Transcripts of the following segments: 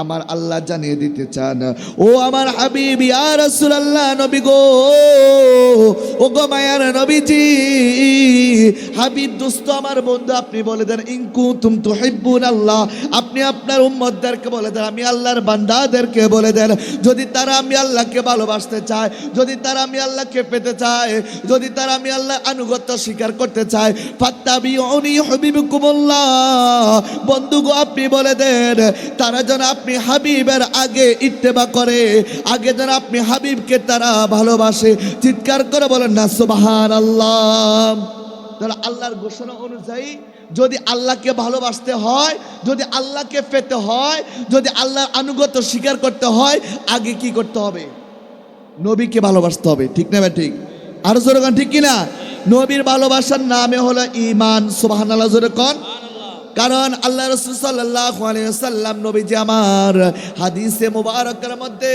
আমার আল্লাহ জানিয়ে দিতে চান, ও আমার হাবিব ইয়া রাসূলুল্লাহ, নবী গো, ও গো মায়ার নবীজি, হাবিব দোস্ত আমার বন্ধু, আপনি বলে দেন ইন কুনতুম তুহিব্বুনাল্লাহ, আপনি আপনার উম্মতদেরকে বলে দেন, আমি আল্লাহর বান্দাদেরকে বলে দেন, যদি তারা আমি আল্লাহকে ভালোবাসতে চায়, যদি তারা আমি আল্লাহকে পেতে চায়, যদি তারা আমি আল্লাহর আনুগত্য স্বীকার করতে চায়, ফাত্তাবিউনি ইউহিব্বুকুমুল্লাহ, বন্ধু গো আপনি বলে দেন তারা যেন আপনি হাবিবের আগে ইত্তেবা করে, আগে যেন আপনি হাবিবকে তারা ভালোবাসে। চিৎকার করে বলেন না সুবহানাল্লাহ। তাহলে আল্লাহর ঘোষণা অনুযায়ী যদি আল্লাহকে ভালোবাসতে হয়, যদি আল্লাহকে পেতে হয়, যদি আল্লাহর আনুগত্য স্বীকার করতে হয়, আগে কি করতে হবে? নবীকে ভালোবাসতে হবে। ঠিক না ভাই? ঠিক। আর জোরে কোন ঠিক কিনা? নবীর ভালোবাসার নামে হলো ঈমান। সুবহানাল্লাহ জোরে কোন। কারণ আল্লাহ রাসূল সাল্লাল্লাহু আলাইহি ওয়াসাল্লাম নবীজি আমার হাদিসে মুবারকের মধ্যে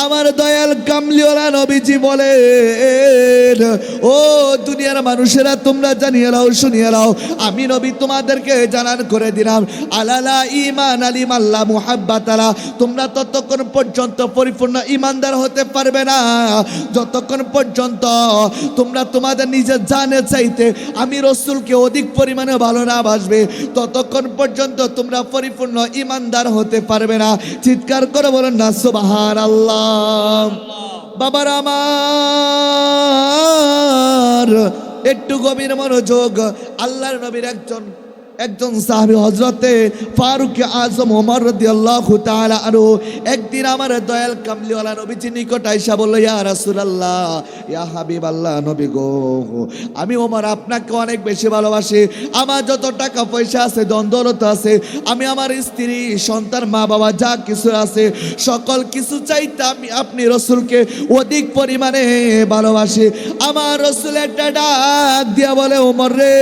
আমার দয়াল কামলিওয়ালা নবীজি বলেন, ও দুনিয়ার মানুষেরা তোমরা জানিয়ে নাও, শুনিয়ে নাও, আমি নবী তোমাদেরকে জানান করে দিলাম, আলালা ঈমান আলিম আল্লাহ মুহাব্বাতালা, তোমরা ততক্ষণ পর্যন্ত পরিপূর্ণ ঈমানদার হতে পারবে না যতক্ষণ পর্যন্ত তোমরা তোমাদের নিজের জানের চাইতে আমি রাসূলকে অধিক পরিমাণে ভালো না বাসবে, ততক্ষণ পর্যন্ত তোমরা পরিপূর্ণ ঈমানদার হতে পারবে না। চিৎকার করে বলেন না সুবহানাল্লাহ। বাবার আমার একটু গভীর মনোযোগ। আল্লাহর নবীর একজন সাহাবী হযরতে ফারুক আজম ওমর রাদিয়াল্লাহু তাআলা আনহু একদিন আমার দয়াল কামলিওয়ালা নবীজির নিকট আয়েশা বলল, ইয়া রাসূলুল্লাহ, ইয়া হাবিবাল্লাহ, নবী গো, আমি ওমর আপনাকে অনেক বেশি ভালোবাসি, আমার যত টাকা পয়সা আছে, ধন দৌলত আছে, আমি আমার স্ত্রী সন্তান মা বাবা যা কিছু আছে সকল কিছু চাইতে আমি আপনি রাসূলকে অধিক পরিমাণে ভালোবাসি। আমার রাসূল একটা ডাক দিয়া বলে, ওমর রে,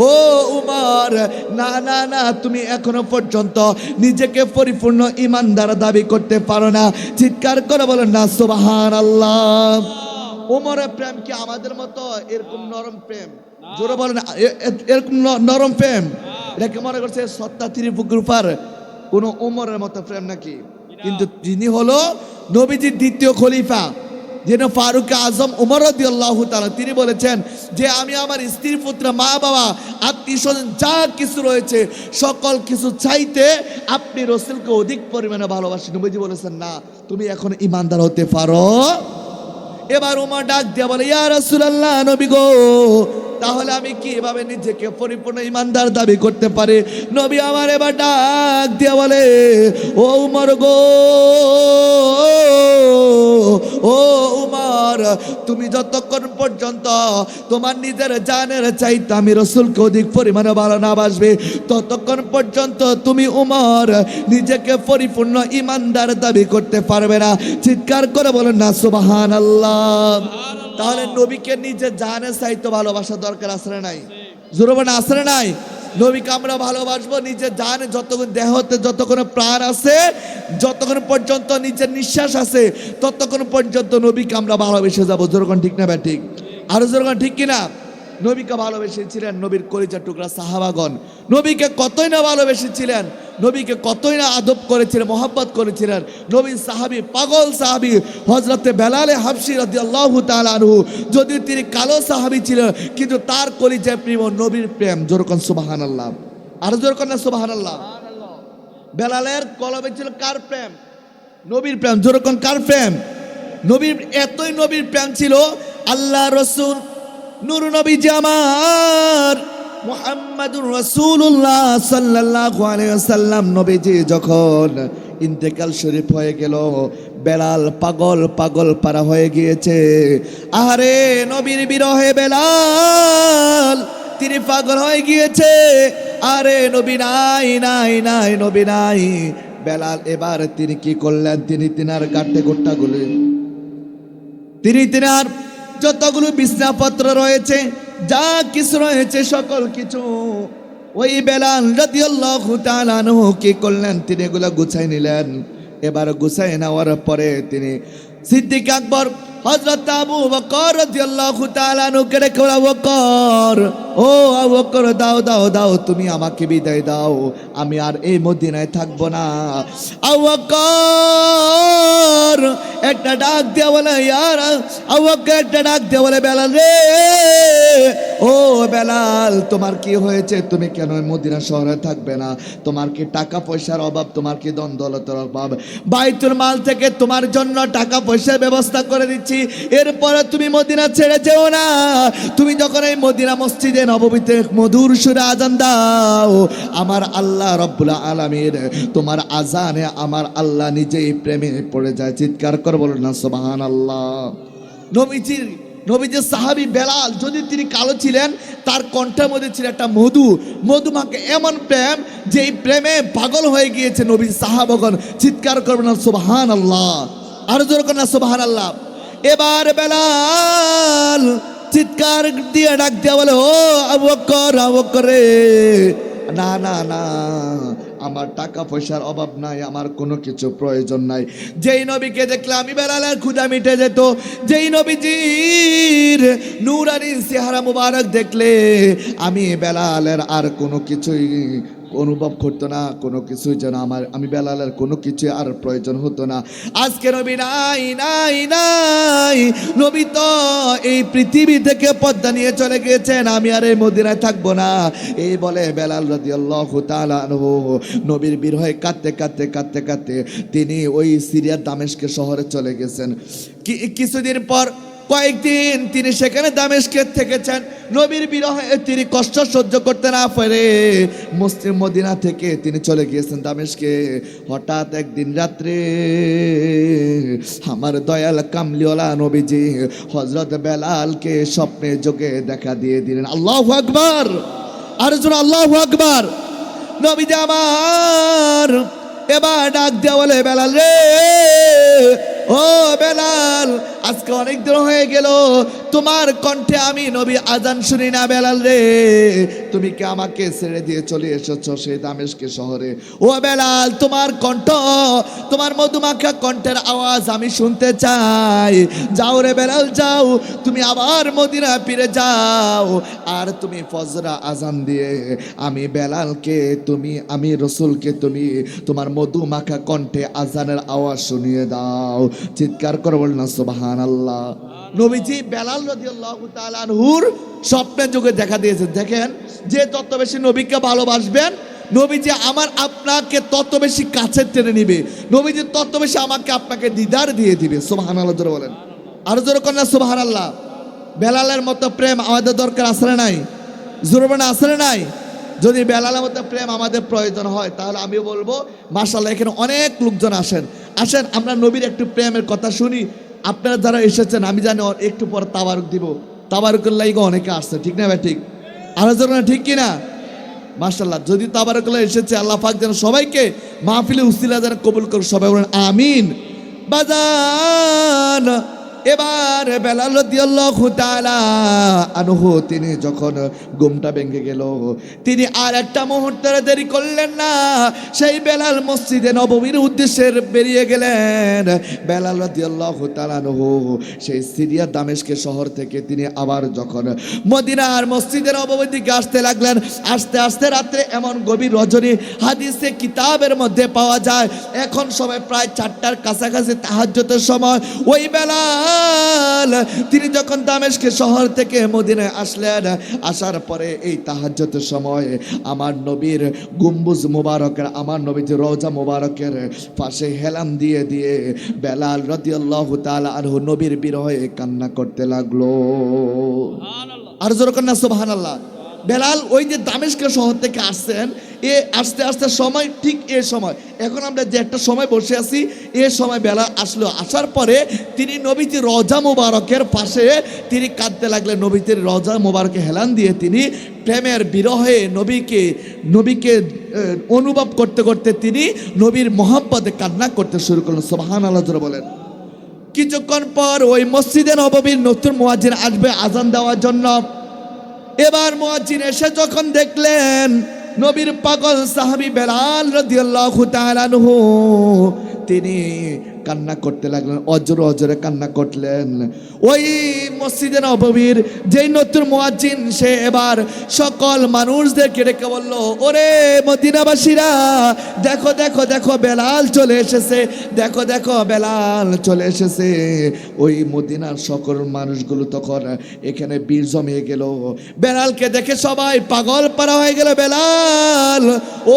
ও উমর, না না না, তুমি এখনো পর্যন্ত নিজেকে পরিপূর্ণ ঈমানদার দাবি করতে পারো না। চিৎকার করে বলেন না সুবহানাল্লাহ। ওমরের প্রেম কি আমাদের মতো এরকম নরম প্রেম? জোরে বলেন, এরকম নরম প্রেম? এটাকে মনে করছে সত্তা ত্রিপুকুর পার কোন ওমরের মতো প্রেম নাকি? কিন্তু যিনি হলো নবীজির দ্বিতীয় খলিফা, যেন ফারুক আজম ওমর রাদিয়াল্লাহু তাআলা, তিনি বলেছেন যে আমি আমার স্ত্রী পুত্র মা বাবা আত্মীয় স্বজন যা কিছু রয়েছে সকল কিছু চাইতে আপনি রাসূলকে অধিক পরিমাণে ভালোবাসি। নবীজি বলেছেন না, তুমি এখন ঈমানদার হতে পারো। এবার ওমর ডাক দিয়া বলে, ইয়া রাসূলুল্লাহ, নবী গো, তাহলে আমি কিভাবে নিজেকে পরিপূর্ণ ঈমানদার দাবি করতে পারি? নবী আমার এবার ডাক দিয়া বলে, ও উমর গো, ও উমর, তুমি যতক্ষণ পর্যন্ত তোমার নিজের জানের চাইতে আমি রাসূলকে অধিক পরিমাণে ভালো না বাসবে, ততক্ষণ পর্যন্ত তুমি উমর নিজেকে পরিপূর্ণ ঈমানদার দাবি করতে পারবে না। চিৎকার করে বলেন না সুবহানাল্লাহ। তাহলে নবীকে নিজে জানে চাইতে ভালোবাসা দরকার আছে না নাই? জোরে বলেন আছে না নাই? নবীকে আমরা ভালোবাসবো নিজে জানে, যতক্ষণ দেহতে যতক্ষণ প্রাণ আছে, যতক্ষণ পর্যন্ত নিজের নিঃশ্বাস আছে, ততক্ষণ পর্যন্ত নবীকে আমরা ভালোবেসে যাবো। জোরকন ঠিক না ঠিক? আরো জোরকন ঠিক কিনা? নবীকে ভালোবেসেছিলেন নবীর কলিজার টুকরা সাহাবাগণ, নবীকে কতই না ভালোবেসেছিলেন, নবীকে কতই না আদব করেছিলেন, মহব্বত করেছিলেন। নবীর সাহাবী, পাগল সাহাবী হযরতে বেলালে হাবশী রাদিয়াল্লাহু তাআলা আনহু, যদিও তিনি কালো সাহাবী ছিলেন, কিন্তু তার কলিজায় প্রেম নবীর প্রেম। জোরকন সুবহানাল্লাহ। আর জোরকন না সুবহানাল্লাহ। বেলালের কলবে ছিল কার প্রেম? নবীর প্রেম। জোরকন কার প্রেম? নবীর। এতই নবীর প্রেম ছিল, আল্লাহ রাসূল নূর নবীজি আমার মুহাম্মাদুর রাসূলুল্লাহ সাল্লাল্লাহু আলাইহি ওয়াসাল্লাম নবীজি যখন ইন্তেকাল শরীফ হয়ে গেল, বেলাল পাগল পারা হয়ে গিয়েছে। আরে নবীর বিরহে বেলাল তিনি পাগল হয়ে গিয়েছে। আরে নবী নাই নাই নাই, নবী নাই। বেলাল এবার তিনি কি করলেন? তিনি তিনার গাঁটে গোট্টাগুলো, তিনার যতগুলো বিছনাপত্র রয়েছে, যা কিছু রয়েছে সকল কিছু ওই বেলাল রাদিয়াল্লাহু তাআলা আনহু কি করলেন? তিনি এগুলো গুছাই নিলেন। এবার গুছাই নেওয়ার পরে তিনি সিদ্দিক আকবর হযরত আবু বকর রাদিয়াল্লাহু তাআলা আনহুকে ডেকে বলে, আবু বকর, ও আবু বকর, দাও দাও দাও, তুমি আমাকে বিদায় দাও, আমি আর এই মদিনায় থাকবো না। আবু বকর একটা ডাক দিয়ে বলে, আবু বকর একটা ডাক দিয়ে বলে, বেলাল রে, ও বেলাল, তোমার কি হয়েছে? তুমি কেন মদিনা শহরে থাকবে না? তোমার কি টাকা পয়সার অভাব? তোমার কি ধন দৌলতের অভাব? বাইতুল মাল থেকে তোমার জন্য টাকা পয়সার ব্যবস্থা করে দিচ্ছি, এরপরে তুমি মদিনা ছেড়ে যেও না। তুমি যখন এই মদিনা মসজিদে নববীতে মধুর সুরে আজান দাও, আমার আল্লাহ রব্বুল আলামিন তোমার আজানে আমার আল্লাহ নিজেই প্রেমে পড়ে যায়। চিৎকার করে বলুন না সুবহানাল্লাহ। নবীজির সাহাবী বেলাল, যদি তিনি কালো ছিলেন, তার কণ্ঠের মধ্যে ছিল একটা মধুমাকে এমন প্রেম, যে এই প্রেমে পাগল হয়ে গিয়েছে নবীর সাহাবাগণ। চিৎকার করবেন না সুবহানাল্লাহ, আর জোর করেন না সুবহানাল্লাহ। এবার বেলাল চিৎকার দিয়ে ডাক দিয়ে বলে, ও আবু বকর, আবু বকর রে, না না না, আমার টাকা পয়সার অভাব নাই, আমার কোনো কিছু প্রয়োজন নাই। যেই নবীকে দেখলে আমি বেলালের ক্ষুধা মিটে যেত, যেই নবীজির নূরানি চেহারা মুবারক দেখলে আমি বেলালের আর কোনো কিছুই অনুভব করতো না, কোনো কিছুই যেন আমি বেলালের কোনো কিছু আর প্রয়োজন হতো না। আজকে নবী নাই নাই নাই, নবী তো এই পৃথিবী থেকে পর্দা নিয়ে চলে গিয়েছেন, আমি আর এই মদিনায় থাকবো না, এই বলে বেলাল রাদিয়াল্লাহু তাআলা আনহু নবীর বিরহে কাঁদতে কাঁদতে কাঁদতে কাঁদতে তিনি ওই সিরিয়ার দামেস্ক শহরে চলে গেছেন। কিছুদিন পর কয়েকদিন তিনি সেখানে দামেস্কে থেকেছেন। নবীর বিরহে তিনি কষ্ট সহ্য করতে না পারে মুসলিম মদিনা থেকে তিনি চলে গিয়েছেন দামেস্কে। হঠাৎ একদিন রাত্রে আমার দয়াল কামলিওয়ালা নবীজি হযরত বেলালকে স্বপ্নে যোগে দেখা দিয়ে দিলেন। আল্লাহু আকবার, আর জোরে আল্লাহু আকবার। নবীজি আমার এবার ডাক দিয়ে বলে, বেলাল রে, ও বেলাল, আজকে অনেক দিন হয়ে গেল তোমার কণ্ঠে আমি নবী আজান শুনি না। বেলাল রে, তুমি কি আমাকে ছেড়ে দিয়ে চলে এসেছো সেই দামেস্ক শহরে? ও বেলাল, তোমার কণ্ঠ, তোমার মধুমাখা কণ্ঠের আওয়াজ আমি শুনতে চাই। যাও রে বেলাল, যাও, তুমি আবার মদিনা ফিরে যাও, আর তুমি ফজরা আজান দিয়ে আমি বেলালকে, আমি রসুলকে তুমি তোমার মধুমাখা কণ্ঠে আজানের আওয়াজ শুনিয়ে দাও। চিৎকার করে বল না সুবহানাল্লাহ। নবীজি বেলাল রাদিয়াল্লাহু তাআলা আনহুর স্বপ্নে যোগে দেখা দিয়েছেন। দেখেন, যে তত বেশি নবীকে ভালোবাসবেন, নবীজি আমার আপনাকে তত বেশি কাছে টেনে নিবে, নবীজি তত বেশি আমাকে আপনাকে দিদার দিয়ে দিবে। সুবহানাল্লাহ জোরে বলেন, আর জোরে করেন না সুবহানাল্লাহ। বেলালের মতো প্রেম আমাদের দরকার আসলে নাই? জোরে বলেন আসলে নাই? যদি বেলালের মতো প্রেম আমাদের প্রয়োজন হয়, তাহলে আমি বলবো মাশাআল্লাহ, এখানে অনেক লোকজন আসেন আমরা নবীর একটু প্রেমের কথা শুনি। আপনারা যারা এসেছেন, আমি জানি একটু পর তাবারুক দিব, তাবারুকের লাইগা অনেকে আসছে, ঠিক না ভাই? ঠিক আলোচনা ঠিক কিনা? মাশাআল্লাহ, যদি তাবারুকুল্লাহ এসেছে, আল্লাহ পাক যেন সবাইকে মাহফিলে উসিলা যেন কবুল করে, সবাই বলেন আমিন। বাজান, এবার বেলাল রাদিয়াল্লাহু তাআলা আনহু তিনি যখন ঘুমটা ভেঙে গেল, তিনি আর একটা মুহূর্তের দেরি করলেন না। সেই বেলাল মসজিদে নববীর উদ্দেশ্যে বেরিয়ে গেলেন। বেলাল রাদিয়াল্লাহু তাআলা আনহু সেই সিরিয়া দামেস্কের শহর থেকে তিনি আবার যখন মদিনার মসজিদের নববীর দিকে আসতে লাগলেন, আস্তে আস্তে রাত্রে এমন গভীর রজনী হাদিসে কিতাবের মধ্যে পাওয়া যায়, এখন সময় প্রায় 4টার কাছাকাছি তাহাজ্জুদের সময়। ওই বেলাল তিনি যখন দামেস্ক শহর থেকে মদিনায় আসলেন, আসার পরে এই তাহাজ্জুদের সময় আমার নবীর গম্বুজ মুবারকের, আমার নবীর রওজা মুবারকের পাশে হেলান দিয়ে দিয়ে বেলাল রাদিয়াল্লাহু তাআলা আনহু নবীর বিরহে কান্না করতে লাগলো। আর জোরে কন্না সুবহানাল্লাহ। বেলাল ওই যে দামেস্ক শহর থেকে আসছেন, আস্তে আস্তে সময় ঠিক এ সময়, এখন আমরা যে একটা সময় বসে আছি, এ সময় বেলাল আসলো। আসার পরে তিনি নবীজির রওজা মুবারকের পাশে তিনি কাঁদতে লাগলেন। নবীজির রওজা মুবারকে হেলান দিয়ে তিনি প্রেমের বিরহে নবীকে অনুভব করতে করতে তিনি নবীর মহব্বতে কান্না করতে শুরু করলেন। সুবহানাল্লাহ জোরে বলেন। কিছুক্ষণ পর ওই মসজিদে নববীর নতুন মুয়াজ্জিন আসবে আজান দেওয়ার জন্য। এবার মুয়াজ্জিন এসে যখন দেখলেন নবীর পাগল সাহাবী বেলাল রাদিয়াল্লাহু তাআলা আনহু তিনি কান্না করতে লাগলেন, অজরে অজরে কান্না করলেন। ওই মসজিদে নববীর যেই নতুন মুয়াজ্জিন, সে এবার সকল মানুষদেরকে ডেকে বলল, ওরে মদিনাবাসীরা, দেখো দেখো দেখো বেলাল চলে এসেছে, দেখো দেখো বেলাল চলে এসেছে। ওই মদিনার সকল মানুষগুলো তখন এখানে বীর জমিয়ে গেল। বেলালকে দেখে সবাই পাগল পারা হয়ে গেল। বেলাল,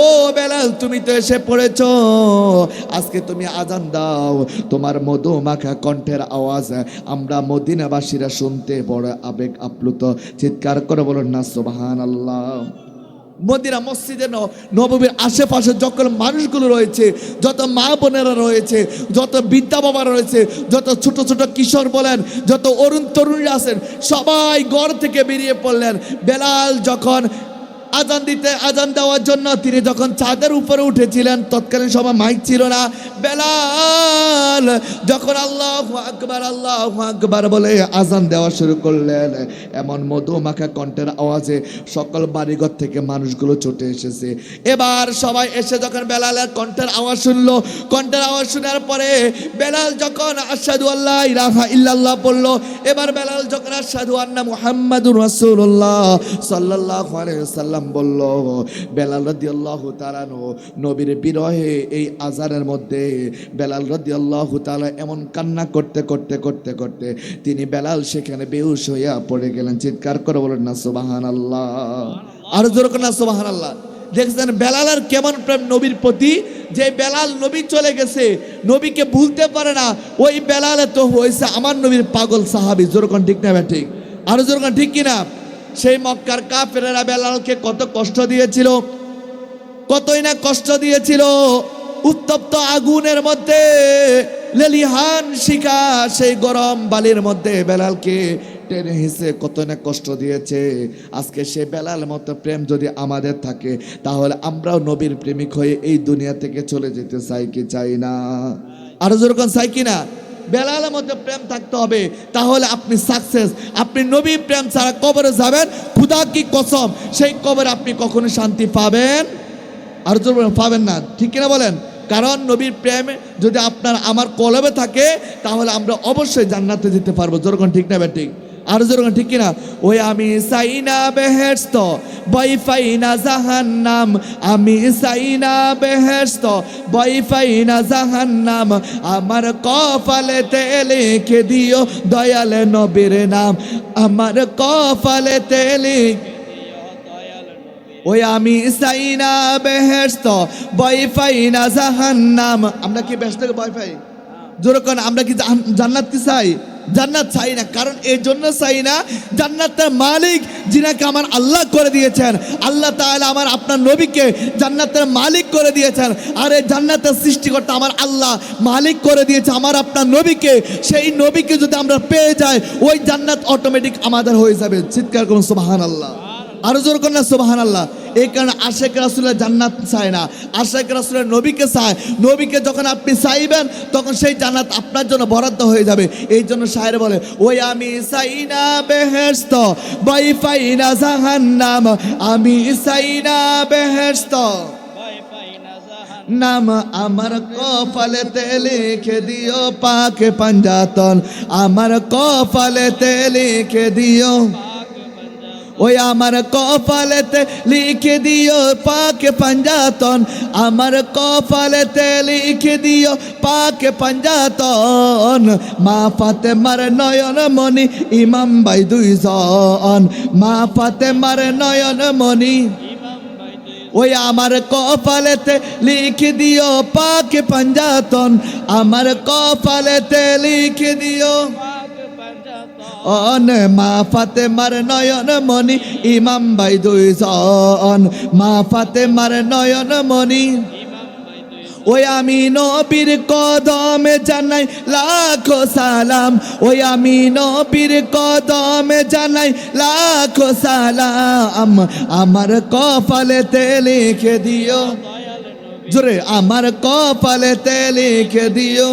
ও বেলাল, তুমি তো এসে পড়েছো, আজকে তুমি আজান দাও। তোমার মধু মাখা কণ্ঠের আওয়াজ আমরা মদিনাবাসীরা শুনতে বড় আবেগ আপ্লুত। চিৎকার করে বলুন না সুবহানাল্লাহ। মদিনা মসজিদে নববীর আশেপাশে যখন মানুষগুলো রয়েছে, যত মা বোনেরা রয়েছে, যত বিদ্যা বাবা রয়েছে, যত ছোট ছোট কিশোর বলেন, যত অরুণ তরুণীরা আছেন, সবাই ঘর থেকে বেরিয়ে পড়লেন। বেলাল যখন আজান দেওয়ার জন্য তিনি যখন চাঁদের উপরে উঠেছিলেন, তৎকালীন সময় মাইক ছিল না। বেলাল যখন আল্লাহু আকবার বলে আজান দেওয়া শুরু করলেন, এমন মধু মাখা কণ্ঠের আওয়াজে সকল বাড়িঘর থেকে মানুষগুলো ছুটে এসেছে। এবার সবাই এসে যখন বেলালের কণ্ঠের আওয়াজ শুনলো, কণ্ঠের আওয়াজ শোনার পরে বেলাল যখন আশহাদু আল্লা ইলাহা ইল্লাল্লাহ বলল, এবার বেলাল যখন আশহাদু আন্না মুহাম্মাদুর রাসূলুল্লাহ সাল্লাল্লাহু আলাইহি ওয়াসাল্লাম বলল, বেলাল রাদিয়াল্লাহু তাআলা নবীর বিরহে এই আজানের মধ্যে বেলাল রাদিয়াল্লাহু তাআলা এমন কান্না করতে করতে করতে করতে তিনি বেলাল সেখানে বেহুশ হইয়া পড়ে গেলেন। চিৎকার করে বলেন না সুবহানাল্লাহ। আর জোরে করে না সুবহানাল্লাহ। দেখছেন বেলালের কেমন প্রেম নবীর প্রতি, যে বেলাল নবী চলে গেছে, নবীকে ভুলতে পারে না, ওই বেলালে তো হয়েছে আমার নবীর পাগল সাহাবী। জোরে কোন ঠিক না ঠিক? আর জোরে কোন ঠিক কিনা? সেই মক্কার কাফেরেরা বেলালকে কত কষ্ট দিয়েছিল, কতই না কষ্ট দিয়েছিল। উত্তপ্ত আগুনের মধ্যে লেলিহান শিখা সেই গরম বালির মধ্যে বেলালকে টেনে হিসে কত না কষ্ট দিয়েছে। আজকে সে বেলাল মতো প্রেম যদি আমাদের থাকে, তাহলে আমরাও নবীর প্রেমিক হয়ে এই দুনিয়া থেকে চলে যেতে চাই কি চাই না? আরো যেরকম চাই কিনা? বেলালের মধ্যে প্রেম থাকতে হবে, তাহলে আপনি সাকসেস। আপনি নবী প্রেম ছাড়া কবরে যাবেন, খুদা কি কসম, সেই কবরে আপনি কখনো শান্তি পাবেন আর পাবেন না। ঠিক কিনা বলেন? কারণ নবীর প্রেম যদি আপনার আমার কলবে থাকে, তাহলে আমরা অবশ্যই জান্নাতে যেতে পারবো। যেরকম ঠিক না ঠিক? আর যেরকম ঠিক কিনা? ওই আমি সাইনা বেহেশত বইফাইনা জাহান্নাম, আমি সাইনা বেহেশত বইফাইনা জাহান্নাম, আমার কপালেতে লিখে দিও দয়াল নবীর নাম, আমার কপালেতে লিখে ওই আমি সাইনা বেহেশত বইফাইনা জাহান্নাম। আমরা কি বেহেশত থেকে ভয় পাই? যেরকম আমরা কি জান্নাত কি চাই? জান্নাত চাই না। কারণ এই জন্য চাই না, জান্নাতের মালিক যিনাকে আমার আল্লাহ করে দিয়েছেন, আল্লাহ তাআলা আমার আপনার নবীকে জান্নাতের মালিক করে দিয়েছেন। আর এই জান্নাতের সৃষ্টিকর্তা আমার আল্লাহ মালিক করে দিয়েছে আমার আপনার নবীকে। সেই নবীকে যদি আমরা পেয়ে যাই, ওই জান্নাত অটোমেটিক আমাদের হয়ে যাবে। চিৎকার করুন সুবহানাল্লাহ। আরো জোর করেন না সুবহানাল্লাহ। এই কারণে আশেক রাসূলের জান্নাত চায় না, আশেক রাসূলের নবীকে চায়। নবীকে যখন আপনি চাইবেন, তখন সেই জান্নাত আপনার জন্য বরাদ্দ হয়ে যাবে। এই জন্য শায়ের বলে, ওই আমি চাইনা বেহেশত বইফাইনা জাহান্নাম, আমি চাইনা বেহেশত নাম, আমার কপালেতে লিখে দিও পাক পাঞ্জাতন, আমার কপালেতে লিখে দিও, ওই আমার কপালেতে লিখে দিও পাক পাঞ্জাতন, আমার কপালেতে লিখে দিও পাক পাঞ্জাতন, মা ফাতেমার নয়ন মনি ইমাম ভাই দুইজন, মা ফাতেমার নয়ন মনি, ওই আমার কপালেতে লিখে দিও পাক পাঞ্জাতন, আমার কপালেতে লিখে দিও অন, মা ফাতেমার নয়ন মনি ইমাম ভাই দুইজন, মা ফাতেমার নয়ন মনি, ওই আমি নবীর কদমে জানাই লাখো সালাম, ওই আমি নবীর কদমে জানাই লাখো সালাম, আমার কপালেতে লিখে দিও, জোরে আমার কপালেতে লিখে দিও,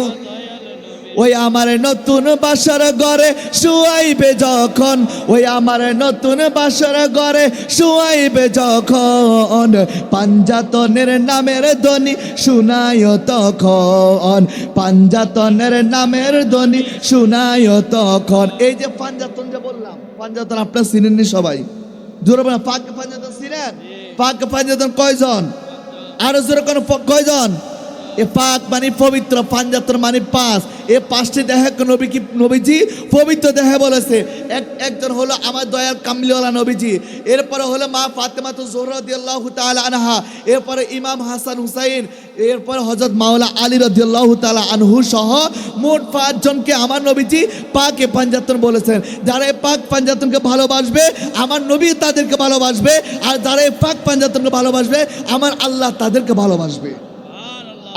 ওই আমার নতুন বাসার ঘরে শুয়াইবে যখন, ওই আমার নতুন বাসার ঘরে শুয়াইবে যখন, পাঞ্জাতনের নামের ধ্বনি শুনায় তখন, পাঞ্জাতনের নামের ধ্বনি শুনায় তখন। এই যে পাঞ্জাতন যে বললাম, পাঞ্জাতন আপনারা চিনেননি সবাই, জোরে বলেন পাক পাঞ্জাতন চিনেন? পাক পাঞ্জাতন কয়জন? আরো জোরে কোন কয়জন? এ পাক মানে পবিত্র, পাঞ্জাতন মানে পাঁচ। এ পাঁচটি দেহে নবীজি পবিত্র দেহে বলেছে। একজন হলো আমার দয়াল কামলিওয়ালা নবীজি, এরপরে হলো মা ফাতেমা জোহরা রাদিয়াল্লাহু তাআলা আনহা, এরপরে ইমাম হাসান হুসাইন, এরপরে হযরত মাওলা আলী রাদিয়াল্লাহু তাআলা আনহু সহ মোট 5 জনকে আমার নবীজি পাকে পাঞ্জাতন বলেছেন। যারা এই পাক পাঞ্জাতনকে ভালোবাসবে আমার নবী তাদেরকে ভালোবাসবে, আর যারা এই পাক পাঞ্জাতনকে ভালোবাসবে আমার আল্লাহ তাদেরকে ভালোবাসবে।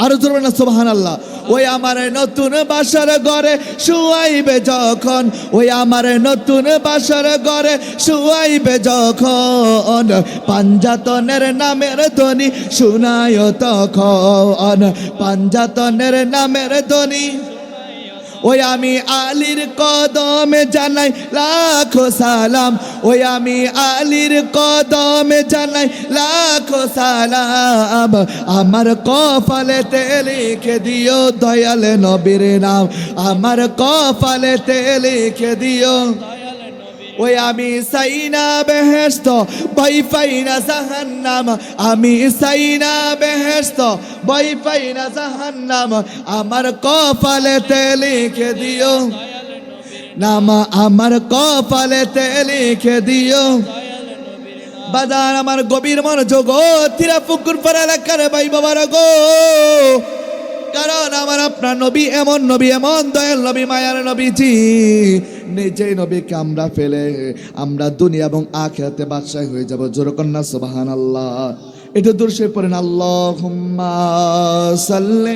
আরো জোরে না সুবহানাল্লাহ। ওই আমার নতুন বাসার ঘরে শুয়াইবে যখন, ওই আমার নতুন বাসার ঘরে শুয়াইবে যখন, পাঞ্জাতনের নামের ধ্বনি শুনায় তখন, পাঞ্জাতনের নামের ধ্বনি। ওই আমি আলীর কদমে জানাই লাখো সালাম, ওই আমি আলীর কদমে জানাই লাখো সালাম, আমার কপালেতে লিখে দিও দয়াল নবীর নাম, আমার কপালেতে লিখে দিও। ওই আমি সাইনা বেহেশত ভয় পাই না জাহান্নাম, আমি সাইনা বেহেশত ভয় পাই না জাহান্নাম, আমার কপালেতে লিখে দিও নাম, আমার কপালেতে লিখে দিও। বাজার আমার গভীর মনোযোগ, তিরা পুকুর পাড়া এলাকার ভাই বাবার গো, কারণ আমার আপনার নবী এমন নবী, এমন দয়াল নবী, মায়ার নবীজি, নিজেই নবীকে আমরা ফেলে আমরা দুনিয়া এবং আখিরাতে বাদশাহ হয়ে যাব। জোরে কন্যা সুবহানাল্লাহ। এটা দূরশে পড়েন আল্লাহুম্মা সাল্লি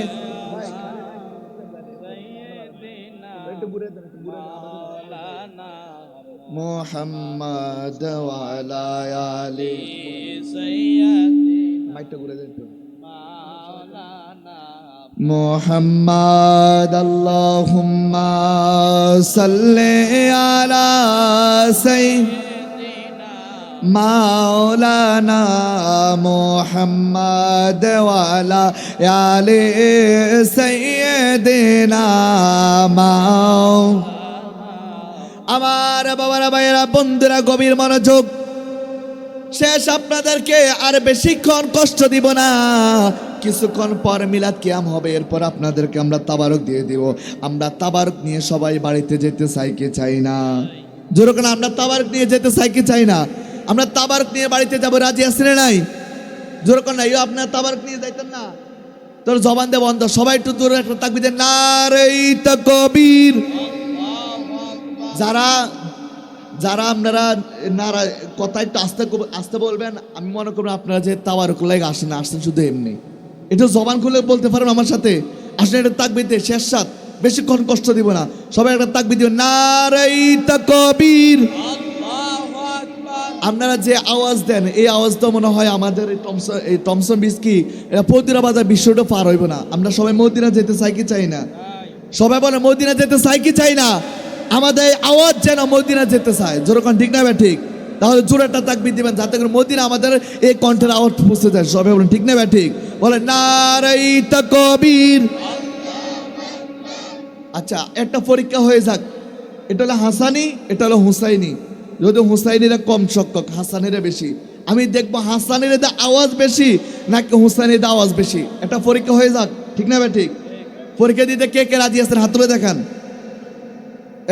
মুহাম্মাদ ওয়া আলা আলি সাইয়্যিদিনা, মাইকটা ঘুরে দেন মুহাম্মাদ। আল্লাহুম্মা সাল্লি আলা সাইয়্যিদিনা মাওলানা মুহাম্মাদ ওয়া আলা আলি সাইয়্যিদিনা মাওলানা। আমার বাবারা, ভাইয়েরা, বন্ধুরা, গভীর মনোযোগ। শেষ আপনাদেরকে আর বেশিক্ষণ কষ্ট দিব না, কিছুক্ষণ পর মিলাদ কিয়াম হবে, এরপর আপনাদেরকে আমরা তাবারক দিয়ে দিব। আমরা তাবারক নিয়ে সবাই বাড়িতে যেতে চাই কি চাই না? জোরে করে আমরা তাবারক নিয়ে যেতে চাই কি চাই না? আমরা তাবারক নিয়ে বাড়িতে যাব, রাজি আছেন না নাই? জোরে করে না, আপনার তাবারক নিয়ে যাইতেন না? তোর জবান দে বন্ধ, সবাই একটু জোরে একটা তাকবীর দেন, নারে তাকবীর। যারা যারা আপনারা নারা কথা একটু আস্তে আস্তে বলবেন, আমি মনে করবো আপনারা যে তাবারক লাগে আসেন, আসছেন শুধু এমনি। একটু জবান খুলে বলতে পারেন আমার সাথে, আসেন একটা তাকবীর দিয়ে শেষ সাত, বেশিক্ষণ কষ্ট দিব না, সবাই একটা তাকবীর দিবেন, নারে তাকবীর। আপনারা যে আওয়াজ দেন এই আওয়াজটা মনে হয় আমাদের এই টমসন বিস্কি এটা প্রতিটা বাজার বিশ্বটা পার হইব না। আমরা সবাই মদিনা যেতে চাই কি চাই না? সবাই বলে মদিনা যেতে চাই কি চাই না? আমাদের এই আওয়াজ যেন মদিনা যেতে চায়, যেরকম ঠিক না? ঠিক, তাহলে জোরে একটা তাকবীর দিবেন যাতে করে মদিনা আমাদের এই কণ্ঠের আওয়াজ পৌঁছে যায়। সবাই বলেন ঠিক না? ঠিক বলে নারে তাকবীর। আচ্ছা, একটা পরীক্ষা হয়ে যাক, এটা হলো হাসানি, এটা হলো হুসাইনি। যদি হুসাইনিরা কম সংখ্যক, হাসানিরা বেশি, আমি দেখবো হাসানিরা আওয়াজ বেশি নাকি হুসাইনিরা আওয়াজ বেশি। একটা পরীক্ষা হয়ে যাক, ঠিক না? ঠিক, পরীক্ষা দিতে কে কে রাজি আছেন হাত তুলে দেখান।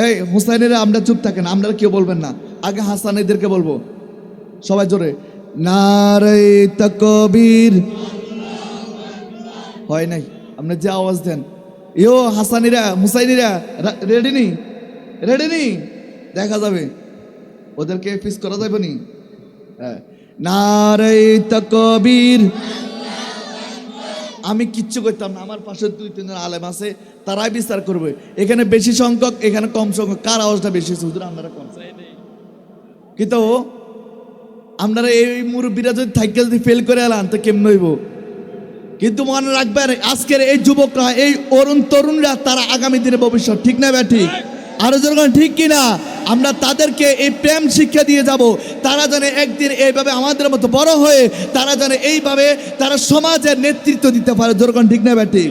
এই হুসাইনেরা আমরা চুপ থাকেন, আপনারা কেউ বলবেন না, আগে হাসানিদেরকে বলবো। সবাই জোরে নারে তাকবীর। হয় নাই, আপনি যে আওয়াজ দেন। ইয়ো হাসানিরা, হুসাইনিরা রেডি নি? রেডি নি? দেখা যাবে, ওদেরকে ফিস করা যাবে নি? হ্যাঁ, নারে তাকবীর। আমি কিচ্ছু করতাম না, আমার পাশে 2-3 আলেম আছে, তারাই বিচার করবে। এখানে বেশি সংখ্যক, এখানে কম সংখ্যক, কার আওয়াজটা বেশি? হুজুর আপনারা কম, কিন্তু আপনারা এই মুরব্বীরা যদি থাইকে যদি ফেল করে এলান তো কেমন হইব? কিন্তু মনে রাখবেন আজকের এই যুবকরা, এই তরুণরা তারা আগামী দিনে ভবিষ্যৎ, ঠিক না ঠিক? আরো যখন ঠিক কিনা, আমরা তাদেরকে এই প্রেম শিক্ষা দিয়ে যাব, তারা যেন একদিন এইভাবে আমাদের মতো বড় হয়ে তারা যেন এইভাবে তারা সমাজের নেতৃত্ব দিতে পারে, যখন ঠিক না ঠিক?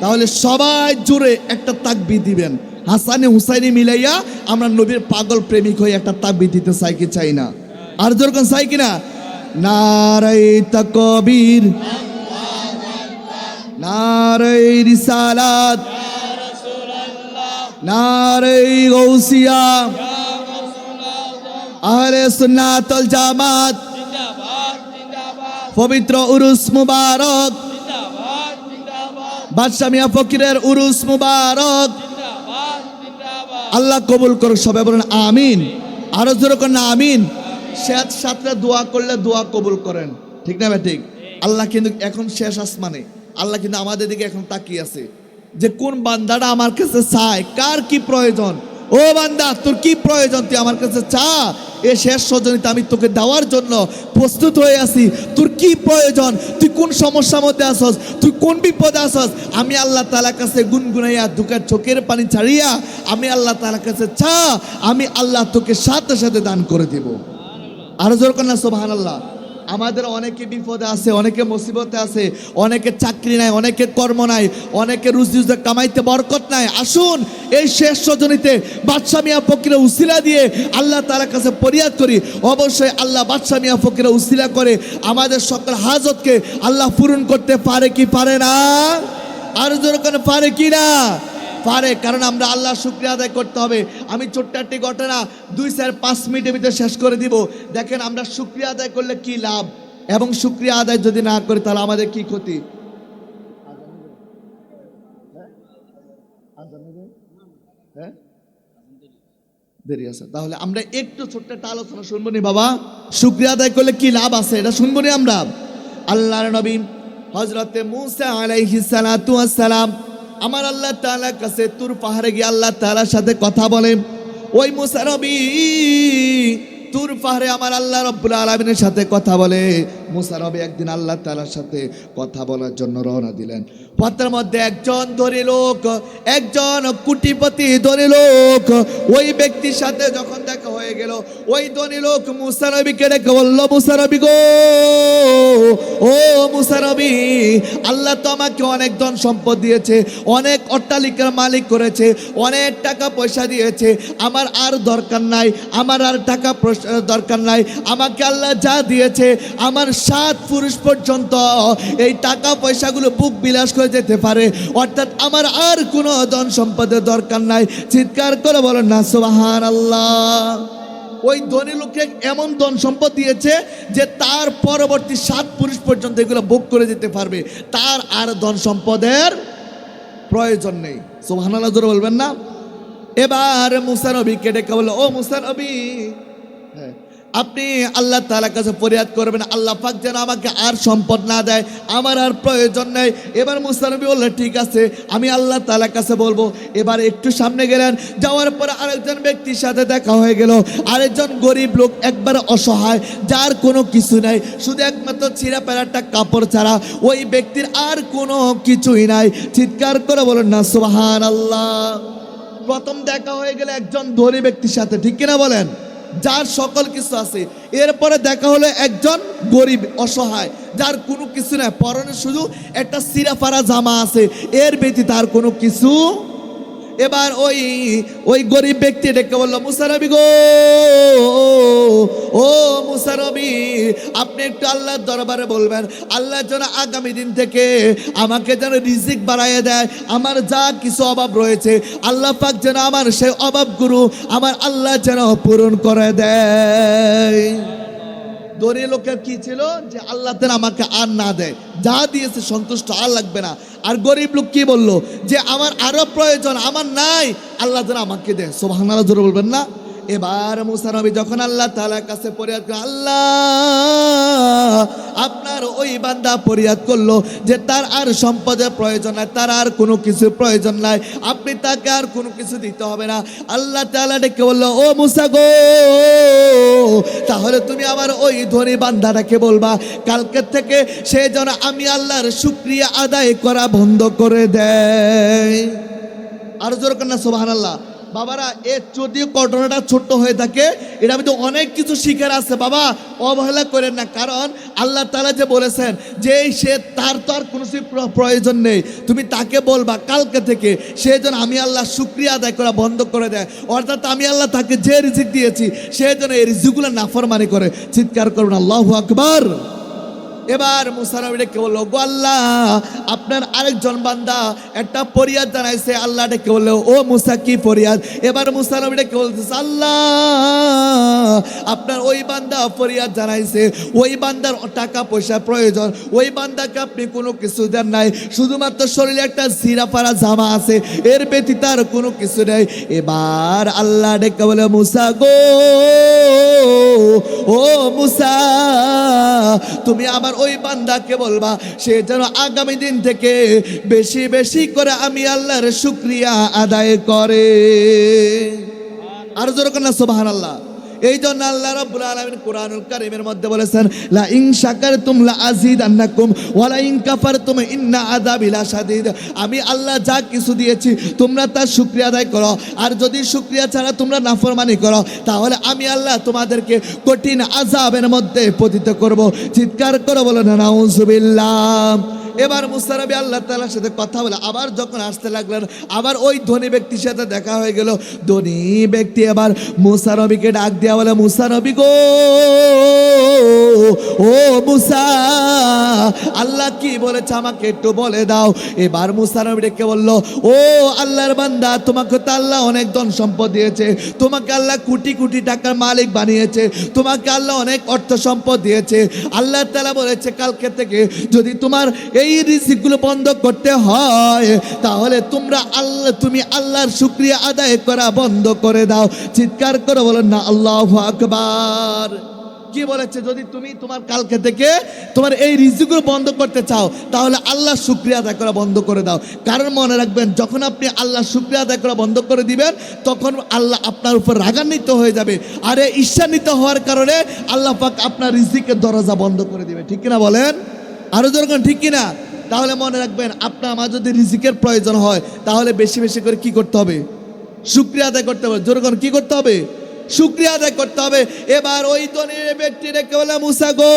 তাহলে সবাই জুড়ে একটা তাকবীর দিবেন, হাসানে হুসাইনি মিলাইয়া আমরা নবীর পাগল প্রেমিক হয়ে একটা তাকবীর দিতে চাই কি চাই না? আর যখন চাই কিনা, নারায়ে তাকবীর, নারায়ে রিসালাত, নারায়ে গাউসিয়া, আহলে সুন্নাত ওয়াল জামাত, পবিত্র উরুস মুবারক, বাদশা মিয়া ফকিরের উরুস মুবারক, আল্লাহ কবুল করুক। সবাই বলেন আমিন। আরো জোরে করেন আমিন। সাথে দোয়া করলে দোয়া কবুল করেন, ঠিক না ঠিক? আল্লাহ কিন্তু এখন শেষ আসমানে, আল্লাহ কিন্তু আমাদের দিকে এখন তাকিয়ে আছে যে কোন বান্দাটা আমার কাছে চায়, কার কি প্রয়োজন। ও বান্দা, তোর কি প্রয়োজন তুই আমার কাছে চা, এ শেষ সজনিতে আমি তোকে দেওয়ার জন্য প্রস্তুত হয়ে আছি। তোর কি প্রয়োজন, তুই কোন সমস্যার মধ্যে আসস, তুই কোন বিপদে আসস, আমি আল্লাহ তাআলার কাছে গুনগুনাইয়া দুঃখের চোখের পানি ছাড়িয়া আমি আল্লাহ তাআলার কাছে চা, আমি আল্লাহ তোকে সাথে সাথে দান করে দেব। আরো জোর করেন সুবহানাল্লাহ। আমাদের অনেকে বিপদে আছে, অনেকে মুসিবতে আছে, অনেকে চাকরি নাই, অনেকে কর্ম নাই, অনেকে রুজি কামাইতে বরকত নাই। আসুন এই শেষ রজনীতে বাদশা মিয়া ফকিরের উসিলা দিয়ে আল্লাহ তাআলার কাছে ফরিয়াদ করি। অবশ্যই আল্লাহ বাদশা মিয়া ফকিরের উসিলা করে আমাদের সকল হাজতকে আল্লাহ পূরণ করতে পারে কি পারে না? আর জোর করে পারে কি না? পারে, কারণ আমরা আল্লাহ শুকরিয়া আদায় করতে হবে। আমি ছোট্ট একটি ঘটনা 2-5 মিনিটের ভিতরে শেষ করে দিব। দেখেন আমরা শুকরিয়া আদায় করলে কি লাভ, এবং শুকরিয়া আদায় যদি না করি তাহলে আমাদের কি ক্ষতি। দেরি আছে, তাহলে আমরা একটু ছোট্ট একটা আলোচনা শুনবো নি বাবা। শুকরিয়া আদায় করলে কি লাভ আছে এটা শুনবো নি আমরা। আল্লাহর নবী হযরতে মূসা আলাইহিস সালাতু ওয়াস সালাম আমার আল্লাহ তাআলার কাছে তুর পাহাড়ে গিয়ে আল্লাহ তাআলার সাথে কথা বলেন। ওই মূসা নবী তুর পাহাড়ে আমার আল্লাহ রাব্বুল আলামিনের সাথে কথা বলে। মূসা নবী একদিন আল্লাহ তাআলার সাথে কথা বলার জন্য রওনা দিলেন। পথের মধ্যে একজন ধনী লোক, একজন কোটিপতি ধনী লোক, ওই ব্যক্তির সাথে যখন দেখা হয়ে গেল, ওই ধনী লোক মূসা নবীকে ডেকে বলল, মূসা নবী গো, ও মূসা নবী, আল্লাহ তো আমাকে অনেক ধন সম্পদ দিয়েছে, অনেক অট্টালিকার মালিক করেছে, অনেক টাকা পয়সা দিয়েছে, আমার আর দরকার নাই, আমার আর টাকা দরকার নাই। আমাকে আল্লাহ যা দিয়েছে আমার 7 পুরুষ পর্যন্ত এই টাকা পয়সাগুলো বুক বিলাস করে যেতে পারে, অর্থাৎ আমার আর কোনো ধন সম্পদের দরকার নাই। চিৎকার করে বলেন না সুবহানাল্লাহ। ওই ধনী লোককে এমন ধন সম্পদ দিয়েছে যে তার পরবর্তী 7 পুরুষ পর্যন্ত এগুলো ভোগ করে যেতে পারবে, তার আর ধন সম্পদের প্রয়োজন নেই। সুবহানাল্লাহ জোরে বলবেন না? এবার মূসা নবীকে ডেকে বলল, ও মূসা নবী, হ্যাঁ, আপনি আল্লাহ তাআলার কাছে ফরিয়াদ করবেন, আল্লাহ পাক যেন আমাকে আর সম্পদ না দেয়, আমার আর প্রয়োজন নেই। এবার মূসা নবী বললেন, ঠিক আছে, আমি আল্লাহ তাআলার কাছে বলবো। এবার একটু সামনে গেলেন, যাওয়ার পরে আরেকজন ব্যক্তির সাথে দেখা হয়ে গেল। আরেকজন গরিব লোক, একবার অসহায়, যার কোনো কিছু নাই, শুধু একমাত্র ছিঁড়া পেরাটা কাপড় ছাড়া, ওই ব্যক্তির আর কোনো কিছুই নাই। চিৎকার করে বলেন না সুবহানাল্লাহ। প্রথম দেখা হয়ে গেলে একজন ধনী ব্যক্তির সাথে, ঠিক কিনা বলেন, যার সকল কিছু আছে। এরপরে দেখা হলো একজন গরিব অসহায়, যার কোনো কিছু নাই, পরনে শুধু একটা সিরাফারা জামা আছে, এর ব্যতীত তার কোনো কিছু। এবার ওই গরিব ব্যক্তি ডেকে বলল, মূসা নবী গো, ও মূসা নবী, আপনি একটু আল্লাহর দরবারে বলবেন, আল্লাহ যেন আগামী দিন থেকে আমাকে যেন রিজিক বাড়াইয়ে দেয়, আমার যা কিছু অভাব রয়েছে আল্লাহ পাক যেন আমার সেই অভাবগুলো আমার আল্লাহ যেন পূরণ করে দেয়। ধনী লোকের কি ছিল যে আল্লাহ যেন আমাকে আর না দেয়, যা দিয়েছে সন্তুষ্ট, আর লাগবে না। আর গরিব লোক কি বললো যে আমার আরো প্রয়োজন, আমার নাই, আল্লাহ যেন আমাকে দেয়। সুবহানাল্লাহ জোরে বলবেন না? এবার মুসা নবী যখন আল্লাহ তাআলার কাছে ফরিয়াদ করে, আল্লাহ আপনার ওই বান্দা ফরিয়াদ করলো যে তার আর সম্পদের প্রয়োজন নাই, তার আর কোনো কিছু প্রয়োজন নাই, আপনি তাকে আর কোনো কিছু দিতে হবে না। আল্লাহ তাআলা ডেকে বললো, ও মুসা গো, তাহলে তুমি আমার ওই ধনী বান্দাটাকে বলবা কালকে থেকে সে যেন আমি আল্লাহর শুকরিয়া আদায় করা বন্ধ করে দেয়। আর জোর করেন না সুবহানাল্লাহ। বাবারা, এ যদিও ঘটনাটা ছোট্ট হয়ে থাকে, এটা কিন্তু অনেক কিছু শিখার আছে বাবা, অবহেলা করেন না। কারণ আল্লাহ তাআলা যে বলেছেন যে সে তার তো আর কোনো প্রয়োজন নেই, তুমি তাকে বলবা কালকে থেকে সে যেন আমি আল্লাহ শুকরিয়া আদায় করা বন্ধ করে দেয়, অর্থাৎ আমি আল্লাহ তাকে যে রিজিক দিয়েছি সে যেন এই রিজিকগুলো নাফরমানি করে। চিৎকার করুন আল্লাহু আকবার। এবার মুসা নবী ডেকে বলল, গো আল্লাহ আপনার আরেকজন বান্দা একটা ফরিয়াদ জানাইছে। আল্লাহ ডেকে বললো, ও মুসা কি ফরিয়াদ? এবার মুসা নবী ডেকে বলতেছে, আল্লাহ আপনার ওই বান্দা ফরিয়াদ জানাইছে, ওই বান্দার টাকা পয়সা প্রয়োজন, ওই বান্দাকে আপনি কোনো কিছু দেন নাই, শুধুমাত্র শরীরে একটা জিরা পাড়া জামা আছে, এর ব্যতীত আর কোনো কিছু নেই। এবার আল্লাহ ডেকে বলে, মুসা গো, ও মুসা তুমি আমার ওই বান্দাকে বলবা সে যেন আগামী দিন থেকে বেশি বেশি করে আমি আল্লাহর শুকরিয়া আদায় করে। আর জোরে করেন না সুবহানাল্লাহ। এই জন্য আল্লাহ রাব্বুল আলামিন কোরআনুল কারীমের মধ্যে বলেছেন, লা ইন শাকারতুম লা আযীদান্নাকুম ওয়া লা ইন কাফারতুম ইন্না আযাবি লাশাদীদ। আমি আল্লাহ যা কিছু দিয়েছি তোমরা তার শুকরিয়া আদায় করো, আর যদি শুকরিয়া ছাড়া তোমরা নাফরমানি করো তাহলে আমি আল্লাহ তোমাদেরকে কঠিন আযাবের মধ্যে পতিত করব। চিৎকার করে বলেন নাউযুবিল্লাহ। এবার মুসা নবী আল্লাহ তাআলার সাথে কথা বলে আবার যখন আসতে লাগলেন, আবার ওই ধনী ব্যক্তির সাথে দেখা হয়ে গেল। ধনী ব্যক্তি এবার মুসা নবীকে ডাক দিয়া বলে, মুসা নবী গো, ও মুসা আল্লাহ কি বলেছে আমাকে একটু বলে দাও। এবার মুসা নবী ডেকে বলল, ও আল্লাহর বান্দা, তোমাকে তো আল্লাহ অনেক ধন সম্পদ দিয়েছে, তোমাকে আল্লাহ কোটি কোটি টাকার মালিক বানিয়েছে, তোমাকে আল্লাহ অনেক অর্থ সম্পদ দিয়েছে। আল্লাহ তাআলা বলেছে কালকে থেকে যদি তোমার এই রিজিকগুলো বন্ধ করতে হয় তাহলে তুমি আল্লাহর শুকরিয়া আদায় করা বন্ধ করে দাও। চিৎকার করে বলেন না আল্লাহু আকবার। কি বলেছে? যদি তুমি তোমার কালকে থেকে তোমার এই রিজিকগুলো বন্ধ করতে চাও তাহলে আল্লাহর শুকরিয়া আদায় করা বন্ধ করে দাও। কারণ মনে রাখবেন, যখন আপনি আল্লাহর শুকরিয়া আদায় করা বন্ধ করে দিবেন তখন আল্লাহ আপনার উপর রাগান্বিত হয়ে যাবে, আর এই ঈর্ষান্বিত হওয়ার কারণে আল্লাহ পাক আপনার রিজিকের দরজা বন্ধ করে দিবে। ঠিক কিনা বলেন? আরো যখন ঠিক কিনা? তাহলে মনে রাখবেন, আপনার আমার যদি রিজিকের প্রয়োজন হয় তাহলে বেশি বেশি করে কি করতে হবে? শুকরিয়া আদায় করতে হবে। যখন কি করতে হবে? শুকরিয়া আদায় করতে হবে। এবার ওই ধনী ব্যক্তি ডেকে বলে, মুসা গো,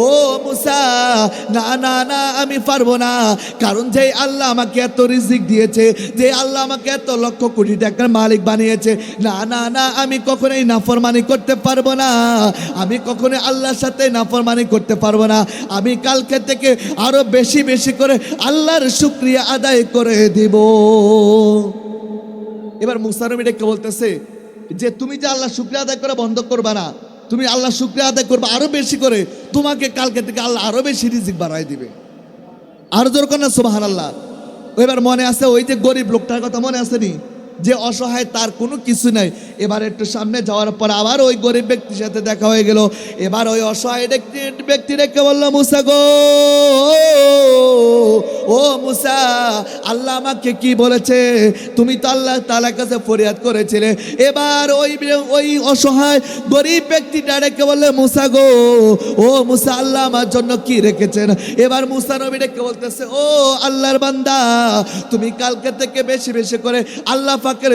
ও মুসা, না না না আমি পারবো না, কারণ যে আল্লাহ আমাকে এত রিজিক দিয়েছে, যে আল্লাহ আমাকে এত লক্ষ কোটি টাকার মালিক বানিয়েছে, না না না আমি কখনোই নাফরমানি করতে পারবো না, আমি কখনোই আল্লাহর সাথে নাফরমানি করতে পারবো না, আমি কালকে থেকে আরো বেশি বেশি করে আল্লাহর শুকরিয়া আদায় করে দিব। এবার মুসা নবী ডেকে বলতেছে যে তুমি যে আল্লাহ শুকরিয়া আদায় করা বন্ধ করবা না, তুমি আল্লাহ শুকরিয়া আদায় করবে আরো বেশি করে, তোমাকে কালকে থেকে আল্লাহ আরো বেশি রিজিক বাড়াই দিবে। আর জোর করেন না সুবহানাল্লাহ। এবার মনে আছে ওই যে গরিব লোকটার কথা মনে আছে নি, যে অসহায়, তার কোনো কিছু নাই। এবার একটু সামনে যাওয়ার পর আবার ওই গরিব ব্যক্তির সাথে দেখা হয়ে গেল। এবার ওই অসহায় ব্যক্তি ডেকে বলল, মুসা গো, ও মুসা আল্লাহ আমাকে কি বলেছে? তুমি তো আল্লাহ তাআলার কাছে ফরিয়াদ করেছিলে। এবার ওই অসহায় গরিব ব্যক্তিটা ডেকে বললে, মুসা গো, ও মুসা আল্লাহ আমার জন্য কি রেখেছেন? এবার মুসা নবী ডেকে বলতেছে, ও আল্লাহর বান্দা, তুমি কালকে থেকে বেশি বেশি করে আল্লাহ পাকের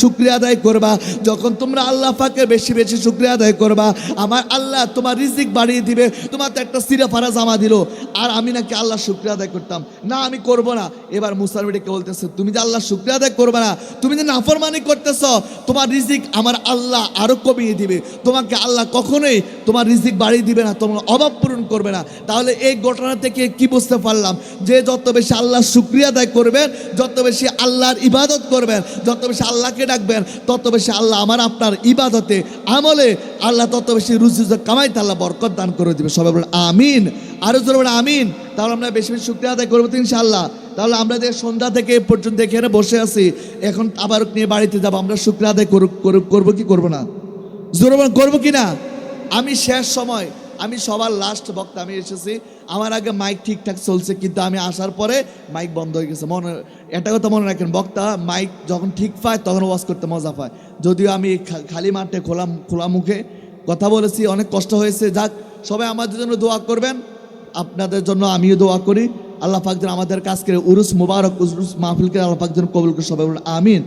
শুকরিয়া আদায় করবা। যখন তোমরা আল্লাহ পাকের বেশি বেশি শুকরিয়া আদায় করবা, আমার আল্লাহ তোমার রিজিক বাড়িয়ে দিবে। তোমার তো একটা সিরা ফারা জামা দিল, আর আমি নাকি আল্লাহ শুকরিয়া আদায় করতাম না, আমি করব না। এবার মুসা নবীকে বলতেছে, তুমি যে আল্লাহ শুকরিয়া আদায় করবে না, তুমি যে নাফরমানি করতেছ, তোমার রিজিক আমার আল্লাহ আরো কমিয়ে দিবে। তোমাকে আল্লাহ কখনোই তোমার রিজিক বাড়িয়ে দিবে না, তোমার অভাব পূরণ করবে না। তাহলে এই ঘটনা থেকে কি বুঝতে পারলাম? যে যত বেশি আল্লাহ শুকরিয়া আদায় করবেন, যত বেশি আল্লাহর ইবাদত করবেন, যত বেশি আল্লাহকে ডাকবেন, তত বেশি আল্লাহ আমার আপনার ইবাদতে আমলে আল্লাহ তত বেশি রুজি কামাইতে আল্লাহ বরকত দান করে দিবে। সবাই বলেন আমিন। আরো জোরে বলে আমিন। তাহলে আমরা বেশি বেশি শুকরিয়া আদায় করবো তো ইনশাআল্লাহ। তাহলে আমরা যে সন্ধ্যা থেকে এ পর্যন্ত এখানে বসে আছি, এখন আবার নিয়ে বাড়িতে যাবো, আমরা শুকরিয়া আদায় করবো কি করবো না? জোরে বলেন করবো কি না? আমি শেষ সময়, আমি সবার লাস্ট বক্তা, আমি এসেছি, আমার আগে মাইক ঠিকঠাক চলছে, কিন্তু আমি আসার পরে মাইক বন্ধ হয়ে গেছে। এটা কথা মনে রাখেন, বক্তা মাইক যখন ঠিক পায় তখন ওয়াজ করতে মজা পায়। যদিও আমি খালি মাঠে খোলা মুখে কথা বলেছি, অনেক কষ্ট হয়েছে। যাক, সবাই আমাদের জন্য দোয়া করবেন, আপনাদের জন্য আমিও দোয়া করি। আল্লাহ পাক যেন আমাদের কাজ করে উরুস মুবারক, উরুস মাহফিলকে আল্লাহ পাক যেন কবুল করে, সবাই বলুন আমিন।